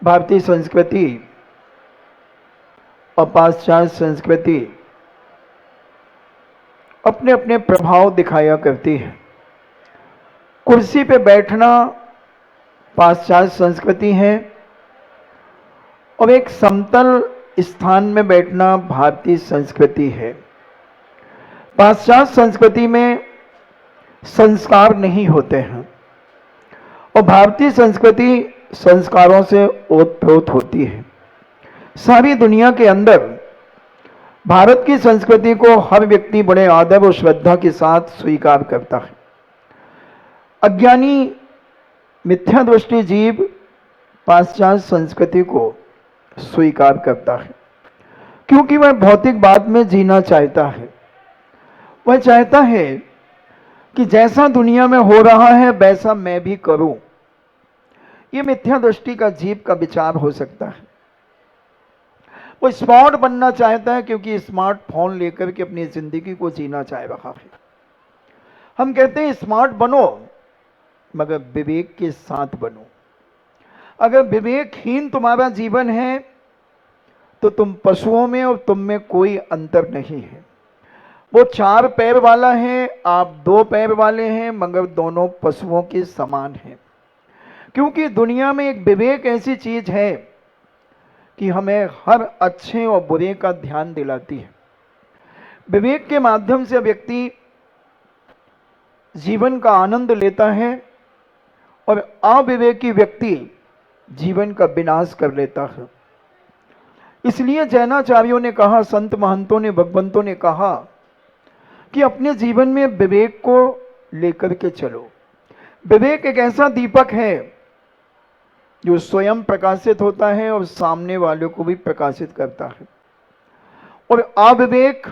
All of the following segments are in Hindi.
भारतीय संस्कृति और पाश्चात्य संस्कृति अपने अपने प्रभाव दिखाया करती है। कुर्सी पे बैठना पाश्चात्य संस्कृति है और एक समतल स्थान में बैठना भारतीय संस्कृति है। पाश्चात्य संस्कृति में संस्कार नहीं होते हैं और भारतीय संस्कृति संस्कारों से ओतप्रोत होती है। सारी दुनिया के अंदर भारत की संस्कृति को हर व्यक्ति बड़े आदर और श्रद्धा के साथ स्वीकार करता है। अज्ञानी मिथ्या दृष्टि जीव पाश्चात्य संस्कृति को स्वीकार करता है क्योंकि वह भौतिक बात में जीना चाहता है। वह चाहता है कि जैसा दुनिया में हो रहा है वैसा मैं भी करूं। यह मिथ्या दृष्टि का जीव का विचार हो सकता है। वो स्मार्ट बनना चाहता है क्योंकि स्मार्टफोन लेकर के अपनी जिंदगी को जीना चाह रहा है। हम कहते हैं स्मार्ट बनो मगर विवेक के साथ बनो। अगर विवेकहीन तुम्हारा जीवन है तो तुम पशुओं में और तुम में कोई अंतर नहीं है। वो 4 पैर वाला है, आप 2 पैर वाले हैं, मगर दोनों पशुओं के समान हैं। क्योंकि दुनिया में एक विवेक ऐसी चीज है कि हमें हर अच्छे और बुरे का ध्यान दिलाती है। विवेक के माध्यम से व्यक्ति जीवन का आनंद लेता है और अविवेकी व्यक्ति जीवन का विनाश कर लेता है। इसलिए जैनाचार्यों ने कहा, संत महंतों ने, भगवंतों ने कहा कि अपने जीवन में विवेक को लेकर के चलो। विवेक एक ऐसा दीपक है जो स्वयं प्रकाशित होता है और सामने वालों को भी प्रकाशित करता है। और अविवेक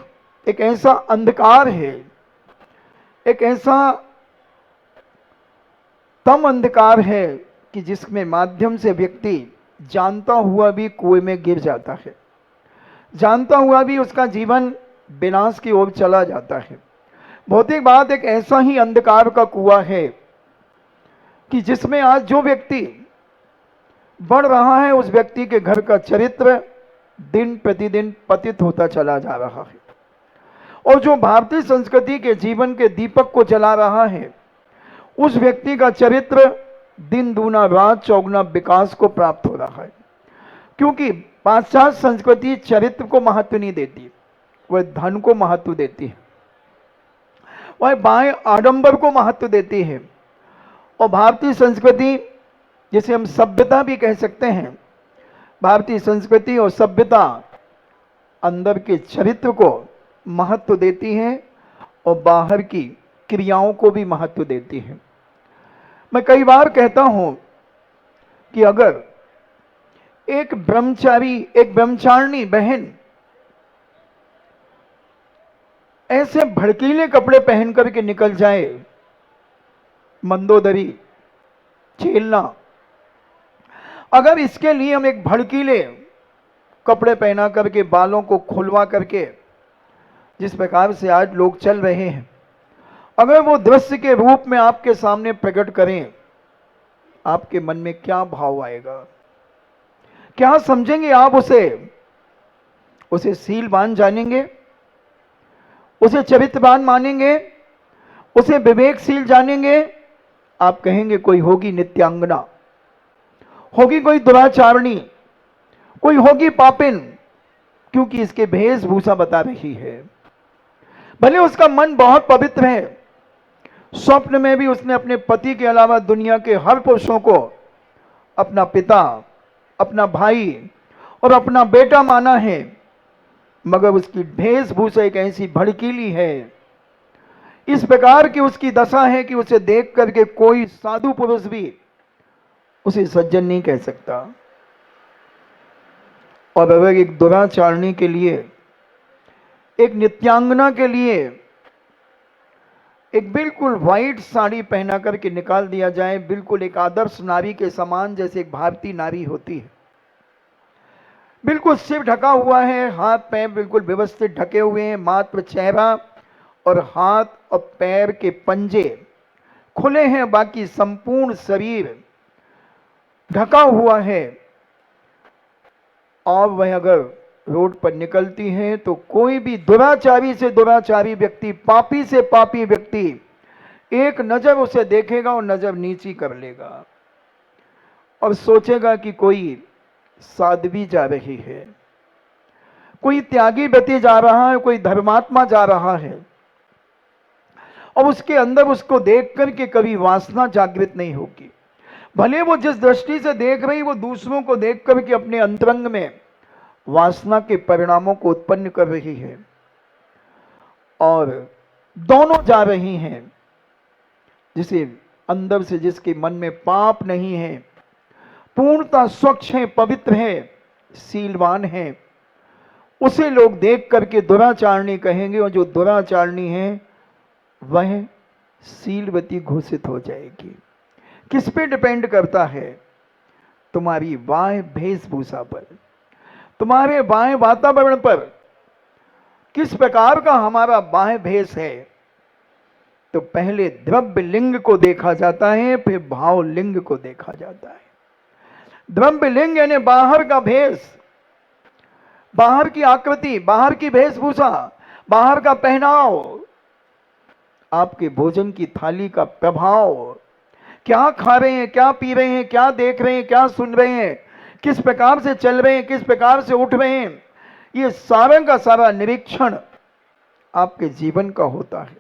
एक ऐसा अंधकार है, एक ऐसा तम अंधकार है कि जिसमें माध्यम से व्यक्ति जानता हुआ भी कुएं में गिर जाता है, जानता हुआ भी उसका जीवन विनाश की ओर चला जाता है। भौतिक बात एक ऐसा ही अंधकार का कुआं है कि जिसमें आज जो व्यक्ति बढ़ रहा है उस व्यक्ति के घर का चरित्र दिन प्रतिदिन पतित होता चला जा रहा है। और जो भारतीय संस्कृति के जीवन के दीपक को जला रहा है उस व्यक्ति का चरित्र दिन दूना रात चौगुना विकास को प्राप्त हो रहा है। क्योंकि पाश्चात्य संस्कृति चरित्र को महत्व नहीं देती, वह धन को महत्व देती है, वह बाएं आडंबर को महत्व देती है। और भारतीय संस्कृति, जिसे हम सभ्यता भी कह सकते हैं, भारतीय संस्कृति और सभ्यता अंदर के चरित्र को महत्व देती है और बाहर की क्रियाओं को भी महत्व देती है। मैं कई बार कहता हूं कि अगर एक ब्रह्मचारिणी बहन ऐसे भड़कीले कपड़े पहन करके निकल जाए, मंदोदरी झेलना, अगर इसके लिए हम एक भड़कीले कपड़े पहना करके बालों को खुलवा करके जिस प्रकार से आज लोग चल रहे हैं, अगर वो दृश्य के रूप में आपके सामने प्रकट करें, आपके मन में क्या भाव आएगा? क्या समझेंगे आप उसे शीलवान जानेंगे, उसे चरित्रवान मानेंगे, उसे विवेकशील जानेंगे? आप कहेंगे कोई होगी नित्यांगना, होगी कोई दुराचारणी, कोई होगी पापिन, क्योंकि इसके वेशभूषा बता रही है। भले उसका मन बहुत पवित्र है, स्वप्न में भी उसने अपने पति के अलावा दुनिया के हर पुरुषों को अपना पिता, अपना भाई और अपना बेटा माना है, मगर उसकी वेशभूषा एक ऐसी भड़कीली है, इस प्रकार की उसकी दशा है कि उसे देख करके कोई साधु पुरुष भी उसे सज्जन नहीं कह सकता। और अगर एक दुराचारणी के लिए, एक नित्यांगना के लिए एक बिल्कुल व्हाइट साड़ी पहना करके निकाल दिया जाए, बिल्कुल एक आदर्श नारी के समान, जैसे एक भारतीय नारी होती है, बिल्कुल सिर ढका हुआ है, हाथ पैर बिल्कुल व्यवस्थित ढके हुए हैं, मात्र चेहरा और हाथ और पैर के पंजे खुले हैं, बाकी संपूर्ण शरीर ढका हुआ है, और वह अगर रोड पर निकलती हैं तो कोई भी दुराचारी से दुराचारी व्यक्ति, पापी से पापी व्यक्ति एक नजर उसे देखेगा और नजर नीची कर लेगा और सोचेगा कि कोई साध्वी जा रही है, कोई त्यागी व्यक्ति जा रहा है, कोई धर्मात्मा जा रहा है, और उसके अंदर उसको देख करके कभी वासना जागृत नहीं होगी। भले वो जिस दृष्टि से देख रही वो दूसरों को देख करके अपने अंतरंग में वासना के परिणामों को उत्पन्न कर रही है, और दोनों जा रही हैं। जिसे अंदर से जिसके मन में पाप नहीं है, पूर्णता स्वच्छ है, पवित्र है, सीलवान है, उसे लोग देख करके दुराचारणी कहेंगे, और जो दुराचारणी है वह सीलवती घोषित हो जाएगी। किस पे डिपेंड करता है? तुम्हारी बाह्य वेशभूषा पर, तुम्हारे बाह्य वातावरण पर। किस प्रकार का हमारा बाह्य भेष है? तो पहले द्रव्य लिंग को देखा जाता है, फिर भाव लिंग को देखा जाता है। द्रव्य लिंग यानी बाहर का भेष, बाहर की आकृति, बाहर की वेशभूषा, बाहर का पहनाव, आपके भोजन की थाली का प्रभाव, क्या खा रहे हैं, क्या पी रहे हैं, क्या देख रहे हैं, क्या सुन रहे हैं, किस प्रकार से चल रहे हैं, किस प्रकार से उठ रहे हैं, ये सारा का सारा निरीक्षण आपके जीवन का होता है।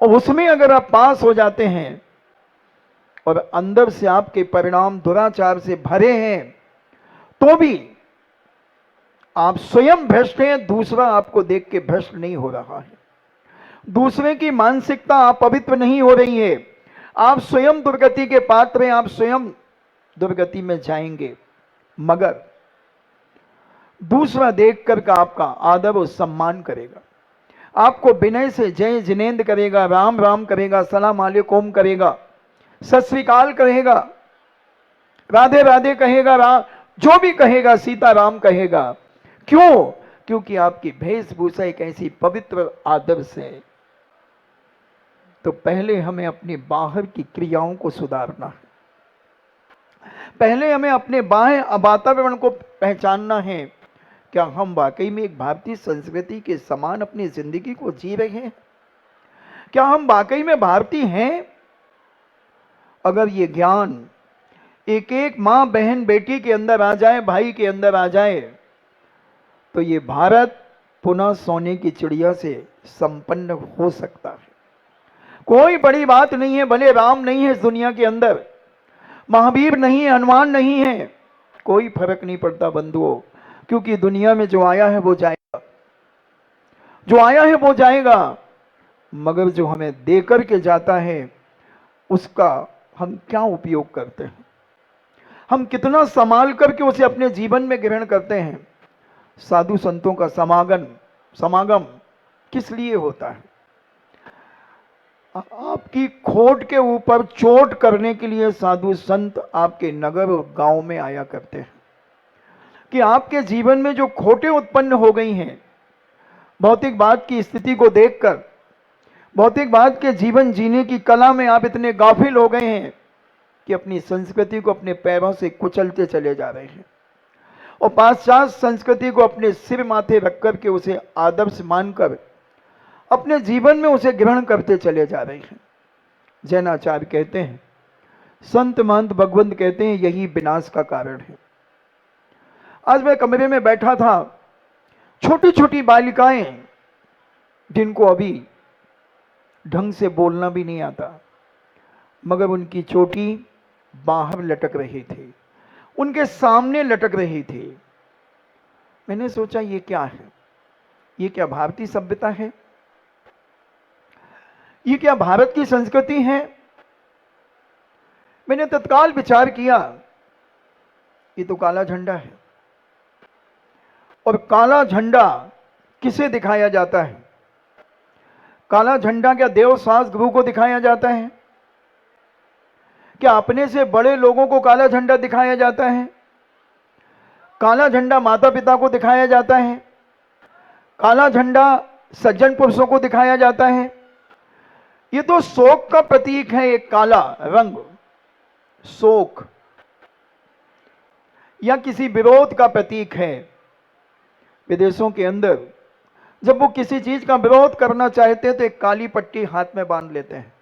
और उसमें अगर आप पास हो जाते हैं और अंदर से आपके परिणाम दुराचार से भरे हैं, तो भी आप स्वयं भ्रष्ट हैं, दूसरा आपको देख के भ्रष्ट नहीं हो रहा है। दूसरे की मानसिकता आप पवित्र नहीं हो रही है, आप स्वयं दुर्गति के पात्र हैं, आप स्वयं दुर्गति में जाएंगे। मगर दूसरा देख कर आपका आदर और सम्मान करेगा, आपको विनय से जय जिनेंद्र करेगा, राम राम करेगा, सलाम अलैकुम करेगा, सत श्री अकाल कहेगा, राधे राधे कहेगा, राम जो भी कहेगा, सीता राम कहेगा। क्यों? क्योंकि आपकी वेशभूषा एक ऐसी पवित्र आदर्श है। तो पहले हमें अपने बाहर की क्रियाओं को सुधारना है, पहले हमें अपने बाह्य वातावरण को पहचानना है। क्या हम वाकई में एक भारतीय संस्कृति के समान अपनी जिंदगी को जी रहे हैं? क्या हम वाकई में भारतीय हैं? अगर ये ज्ञान एक एक मां, बहन, बेटी के अंदर आ जाए, भाई के अंदर आ जाए, तो ये भारत पुनः सोने की चिड़िया से संपन्न हो सकता है। कोई बड़ी बात नहीं है, भले राम नहीं है इस दुनिया के अंदर, महावीर नहीं है, हनुमान नहीं है, कोई फर्क नहीं पड़ता बंधुओं, क्योंकि दुनिया में जो आया है वो जाएगा, जो आया है वो जाएगा। मगर जो हमें देकर के जाता है उसका हम क्या उपयोग करते हैं, हम कितना संभाल करके उसे अपने जीवन में ग्रहण करते हैं। साधु संतों का समागम किस लिए होता है? आपकी खोट के ऊपर चोट करने के लिए साधु संत आपके नगर और गांव में आया करते हैं, कि आपके जीवन में जो खोटें उत्पन्न हो गई हैं, भौतिकवाद की स्थिति को देखकर, भौतिकवाद के जीवन जीने की कला में आप इतने गाफिल हो गए हैं कि अपनी संस्कृति को अपने पैरों से कुचलते चले जा रहे हैं, और पाश्चात्य संस्कृति को अपने सिर माथे रख करके उसे आदर्श मानकर अपने जीवन में उसे ग्रहण करते चले जा रहे हैं। जैनाचार्य कहते हैं, संत महंत भगवंत कहते हैं, यही विनाश का कारण है। आज मैं कमरे में बैठा था, छोटी छोटी बालिकाएं जिनको अभी ढंग से बोलना भी नहीं आता, मगर उनकी चोटी बाहर लटक रही थी, उनके सामने लटक रही थी। मैंने सोचा ये क्या है? ये क्या भारतीय सभ्यता है? ये क्या भारत की संस्कृति है? मैंने तत्काल विचार किया, ये तो काला झंडा है। और काला झंडा किसे दिखाया जाता है? काला झंडा क्या देवसास गुरु को दिखाया जाता है? क्या अपने से बड़े लोगों को काला झंडा दिखाया जाता है? काला झंडा माता पिता को दिखाया जाता है? काला झंडा सज्जन पुरुषों को दिखाया जाता है? ये तो शोक का प्रतीक है, एक काला रंग, शोक। या किसी विरोध का प्रतीक है। विदेशों के अंदर जब वो किसी चीज का विरोध करना चाहते हैं तो एक काली पट्टी हाथ में बांध लेते हैं।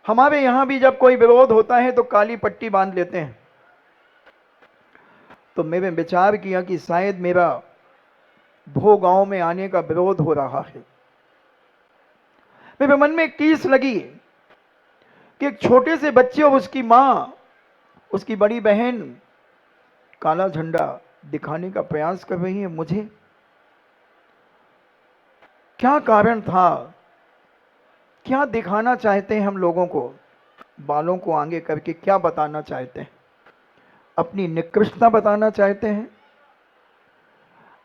हमारे यहां भी जब कोई विरोध होता है तो काली पट्टी बांध लेते हैं। तो मैंने विचार किया कि शायद मेरा भो गांव में आने का विरोध हो रहा है। मेरे मन में एक टीस लगी कि एक छोटे से बच्चे और उसकी मां, उसकी बड़ी बहन काला झंडा दिखाने का प्रयास कर रही है। मुझे क्या कारण था, क्या दिखाना चाहते हैं हम लोगों को, बालों को आगे करके क्या बताना चाहते हैं? अपनी निकृष्टता बताना चाहते हैं?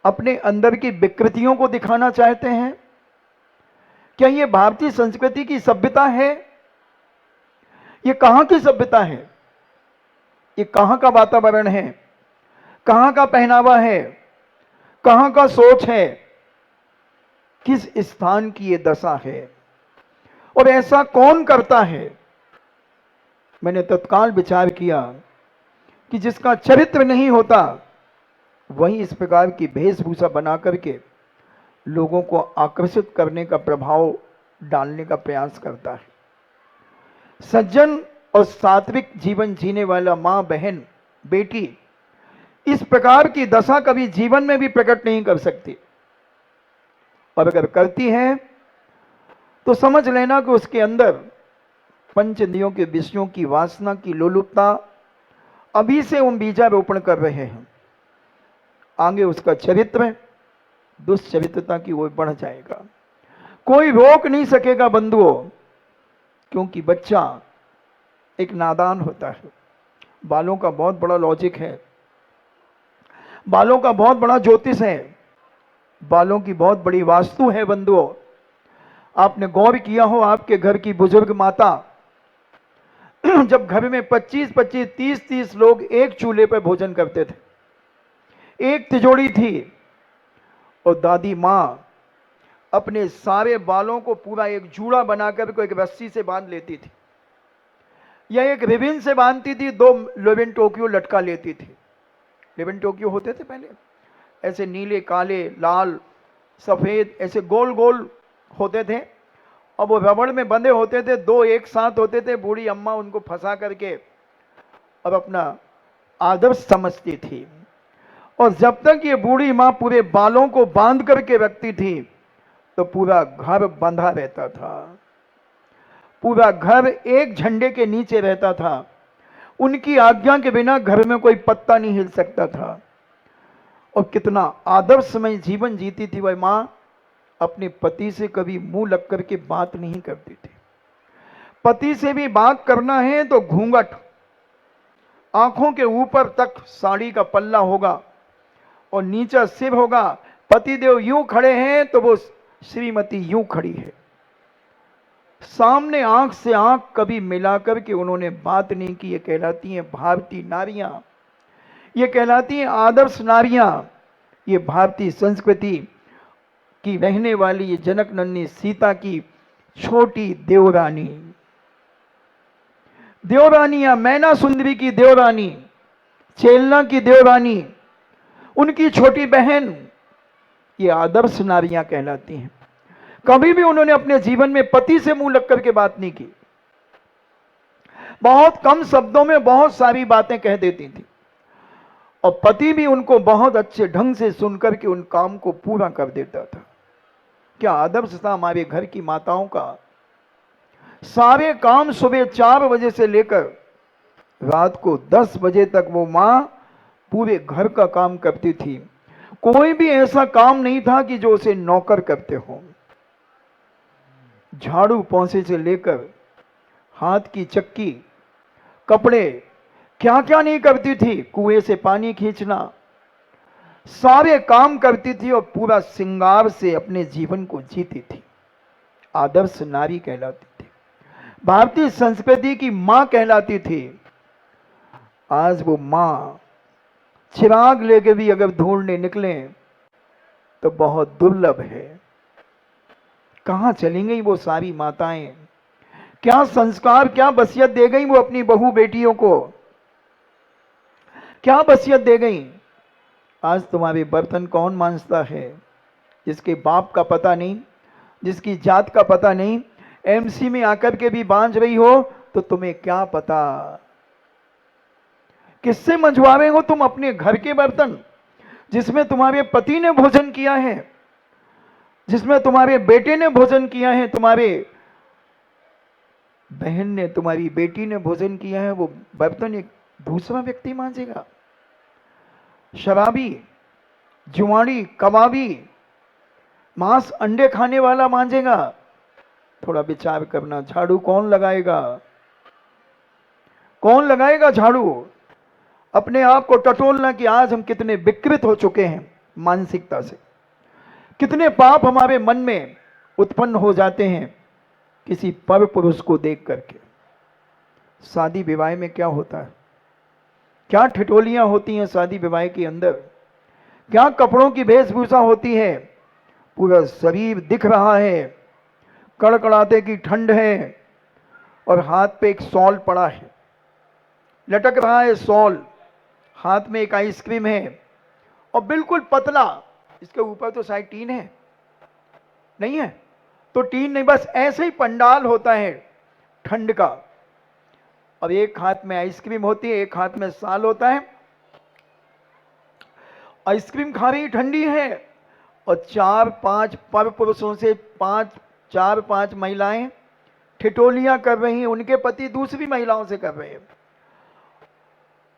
अपने अंदर की विकृतियों को दिखाना चाहते हैं? क्या ये भारतीय संस्कृति की सभ्यता है? ये कहां की सभ्यता है? ये कहां का वातावरण है? कहां का पहनावा है? कहां का सोच है? किस स्थान की ये दशा है? और ऐसा कौन करता है? मैंने तत्काल विचार किया कि जिसका चरित्र नहीं होता वही इस प्रकार की वेशभूषा बना करके लोगों को आकर्षित करने का प्रभाव डालने का प्रयास करता है। सज्जन और सात्विक जीवन जीने वाला मां, बहन, बेटी इस प्रकार की दशा कभी जीवन में भी प्रकट नहीं कर सकती, और अगर करती है तो समझ लेना कि उसके अंदर पंच इंद्रियों के विषयों की वासना की लोलुपता अभी से हम बीजारोपण कर रहे हैं। आगे उसका चरित्र दुष्चरित्रता की ओर बढ़ जाएगा। कोई रोक नहीं सकेगा बंधुओं, क्योंकि बच्चा एक नादान होता है। बालों का बहुत बड़ा लॉजिक है, बालों का बहुत बड़ा ज्योतिष है, बालों की बहुत बड़ी वास्तु है। बंधुओं, आपने गौर किया हो, आपके घर की बुजुर्ग माता जब घर में 25-25, 30-30 लोग एक चूल्हे पर भोजन करते थे, एक तिजोरी थी, और दादी मां अपने सारे बालों को पूरा एक जूड़ा बनाकर को एक रस्सी से बांध लेती थी, या एक रिबिन से बांधती थी, 2 लेविन टोक्यो लटका लेती थी। लेविन टोक्यो होते थे पहले, ऐसे नीले, काले, लाल, सफेद, ऐसे गोल गोल होते थे, और वो रबड़ में बंधे होते थे, 2 एक साथ होते थे। बूढ़ी अम्मा उनको फंसा करके और अपना आदर्श समझती थी, और जब तक ये बूढ़ी मां पूरे बालों को बांध करके रखती थी तो पूरा घर बंधा रहता था, पूरा घर एक झंडे के नीचे रहता था। उनकी आज्ञा के बिना घर में कोई पत्ता नहीं हिल सकता था। और कितना आदर्शमय जीवन जीती थी वह मां। अपने पति से कभी मुंह लग करके बात नहीं करती थी। पति से भी बात करना है तो घूंघट, आंखों के ऊपर तक साड़ी का पल्ला होगा और नीचा सिर होगा। पतिदेव यूं खड़े हैं तो वो श्रीमती यूं खड़ी है, सामने आंख से आंख कभी मिलाकर के उन्होंने बात नहीं की। ये कहलाती हैं भारतीय नारियां, ये कहलाती हैं आदर्श नारियां। ये भारतीय संस्कृति की रहने वाली ये जनक नन्नी सीता की छोटी देवरानी, देवरानियां, मैना सुंदरी की देवरानी, चेलना की देवरानी, उनकी छोटी बहन, ये आदर्श नारियां कहलाती हैं। कभी भी उन्होंने अपने जीवन में पति से मुंह लग करके बात नहीं की। बहुत कम शब्दों में बहुत सारी बातें कह देती थी, और पति भी उनको बहुत अच्छे ढंग से सुनकर के उन काम को पूरा कर देता था। क्या आदर्श था हमारे घर की माताओं का। सारे काम सुबह 4 बजे से लेकर रात को 10 बजे तक वो मां पूरे घर का काम करती थी। कोई भी ऐसा काम नहीं था कि जो उसे नौकर करते हो। झाड़ू पोंछे से लेकर हाथ की चक्की, कपड़े, क्या क्या नहीं करती थी, कुएं से पानी खींचना, सारे काम करती थी और पूरा श्रृंगार से अपने जीवन को जीती थी। आदर्श नारी कहलाती थी, भारतीय संस्कृति की मां कहलाती थी। आज वो मां चिराग लेके भी अगर ढूंढने निकले तो बहुत दुर्लभ है। कहां चली गई वो सारी माताएं? क्या संस्कार, क्या वसीयत दे गई वो अपनी बहू बेटियों को? क्या वसीयत दे गई? आज तुम्हारे बर्तन कौन मांजता है? जिसके बाप का पता नहीं, जिसकी जात का पता नहीं, एमसी में आकर के भी बांझ रही हो तो तुम्हें क्या पता? किससे मंजवावे हो तुम अपने घर के बर्तन, जिसमें तुम्हारे पति ने भोजन किया है, जिसमें तुम्हारे बेटे ने भोजन किया है, तुम्हारे बहन ने, तुम्हारी बेटी ने भोजन किया है, वो बर्तन एक दूसरा व्यक्ति मांजेगा? शराबी, जुआड़ी, कबाबी, मांस अंडे खाने वाला मांजेगा? थोड़ा विचार करना। झाड़ू कौन लगाएगा? कौन लगाएगा झाड़ू? अपने आप को टटोलना कि आज हम कितने विकृत हो चुके हैं मानसिकता से, कितने पाप हमारे मन में उत्पन्न हो जाते हैं किसी पर पुरुष को देख करके। शादी विवाह में क्या होता है, क्या ठिठोलियां होती हैं शादी विवाह के अंदर, क्या कपड़ों की वेशभूषा होती है, पूरा शरीर दिख रहा है, कड़कड़ाते की ठंड है और हाथ पे एक शॉल पड़ा है, लटक रहा है शॉल, हाथ में एक आइसक्रीम है और बिल्कुल पतला, इसके ऊपर तो शायद टीन है, नहीं है तो टीन नहीं, बस ऐसे ही पंडाल होता है ठंड का, और एक हाथ में आइसक्रीम होती है, एक हाथ में शाल होता है, आइसक्रीम खा रही ठंडी है और 4-5 पर पुरुषों से 4-5 महिलाएं ठिठोलियां कर रही हैं, उनके पति दूसरी महिलाओं से कर रहे हैं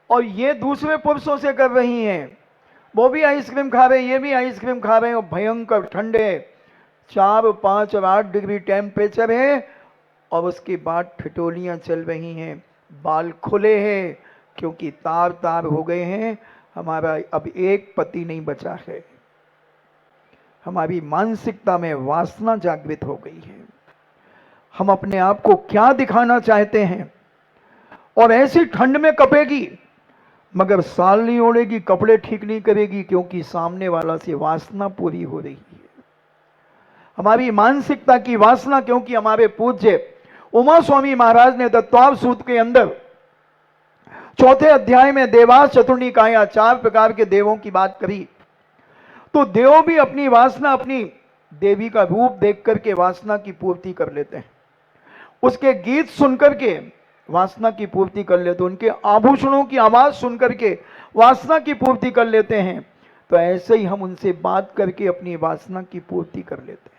और ये दूसरे पुरुषों से कर रही हैं, वो भी आइसक्रीम खा रहे हैं, ये भी आइसक्रीम खा रहे हैं और भयंकर ठंडे 4, 5 और 8 डिग्री टेम्परेचर है और उसके बाद ठिठोलियां चल रही हैं, बाल खुले हैं क्योंकि तार तार हो गए हैं, हमारा अब एक पति नहीं बचा है, हमारी मानसिकता में वासना जागृत हो गई है। हम अपने आप को क्या दिखाना चाहते हैं और ऐसी ठंड में कपेगी मगर साल नहीं ओढ़ेगी, कपड़े ठीक नहीं करेगी क्योंकि सामने वाला से वासना पूरी हो रही है, हमारी मानसिकता की वासना। क्योंकि हमारे पूज्य उमा स्वामी महाराज ने तत्वाव सूत्र के अंदर 4 अध्याय में देवास चतुर्निकाया 4 प्रकार के देवों की बात करी, तो देव भी अपनी वासना, अपनी देवी का रूप देख करके वासना की पूर्ति कर लेते हैं, उसके गीत सुनकर के वासना की पूर्ति कर लेते हैं, उनके आभूषणों की आवाज सुनकर के वासना की पूर्ति कर लेते हैं। तो ऐसे ही हम उनसे बात करके अपनी वासना की पूर्ति कर लेते हैं।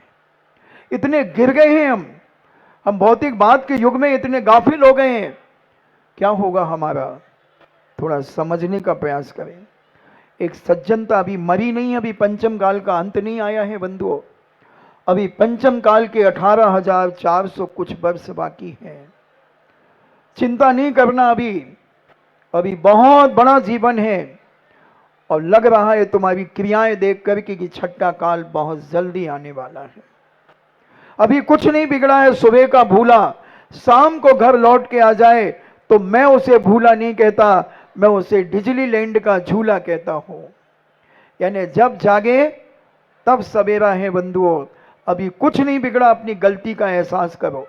इतने गिर गए हैं हम भौतिकवाद के युग में इतने गाफिल हो गए हैं। क्या होगा हमारा? थोड़ा समझने का प्रयास करें। एक सज्जनता अभी मरी नहीं, अभी पंचम काल का अंत नहीं आया है बंधुओं, अभी पंचम काल के 18,400 कुछ वर्ष बाकी हैं। चिंता नहीं करना, अभी बहुत बड़ा जीवन है और लग रहा है तुम्हारी क्रियाएं देख करके कि छठा काल बहुत जल्दी आने वाला है। अभी कुछ नहीं बिगड़ा है, सुबह का भूला शाम को घर लौट के आ जाए तो मैं उसे भूला नहीं कहता, मैं उसे डिज्नीलैंड का झूला कहता हूं। यानी जब जागे तब सवेरा है बंधुओं, अभी कुछ नहीं बिगड़ा, अपनी गलती का एहसास करो।